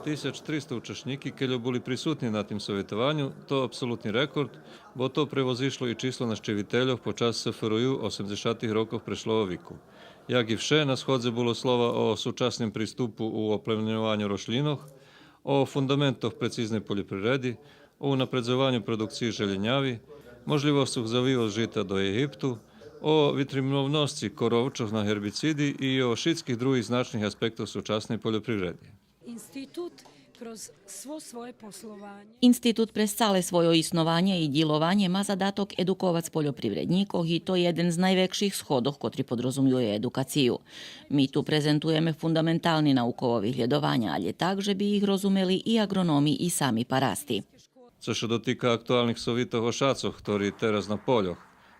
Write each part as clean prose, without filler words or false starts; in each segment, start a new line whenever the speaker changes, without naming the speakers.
1300 учасників, які були присутні на тим совєтуванню, то абсолютний рекорд, бо то превозійшло і число нашчевителів по час СФРЮ 80-х років прийшлого віку. Як і все, на сході було слово о сучасному приступу у оплемнюванню рослинах, о фундаментах прецизної поліприроди, о напредзуванню продукції želenjavi, можливостях завиву жита до Єгипту, o vitrimnovnosti korovčov na herbicidi i o šitskih drugih značnih aspektov sučasnej poljoprivredi.
Institut kroz svo svoje poslovanje
Institut pre całe svoje isnovanje i djelovanje ma zadatok edukovac poljoprivrednikov i to je jeden z najvekších schodov, kotri podrazumijuje edukaciju. Mi tu prezentujeme fundamentalni naukovo vyhľadovanja, ali takže bi ih rozumeli i agronomi i sami parasti.
Co się dotyka aktualnych sowitów o szacoch, który teraz na poljoch,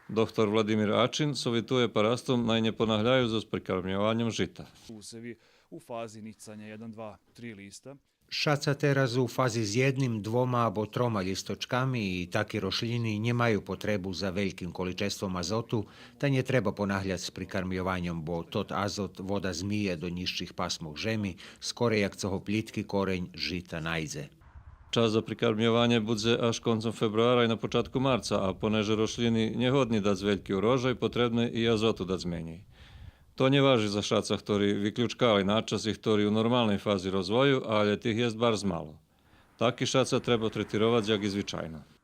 doktor Vladimir Ačin savjetuje parastom naj ne ponavljaju za prikarmljavanjem žita.
Usevi u fazi nicanja 1, 2, 3 lista.
Šaca teraz u fazi z jednim, dvoma abo troma listočkami i taki rošljini njemaju potrebu za velikim količestvom azotu, ta nje treba ponahljati s prikarmljovanjem, bo tot azot voda zmije do nižših pasmog žemi, skore jak coho plitki korenj žita najze.
Czas za prikarmljowanie bude aż końcem februara i na początku marca, a poneže rośliny niegodni dać wielki urożaj, potrzebne i azotu dać mniej. To nie waży za šaca, ktorí vyključkali načas i ktorí u normalnej fazi rozvoju, ale tih jest bardzo malo. Taki šaca treba tretirovati jak i zvyčajno.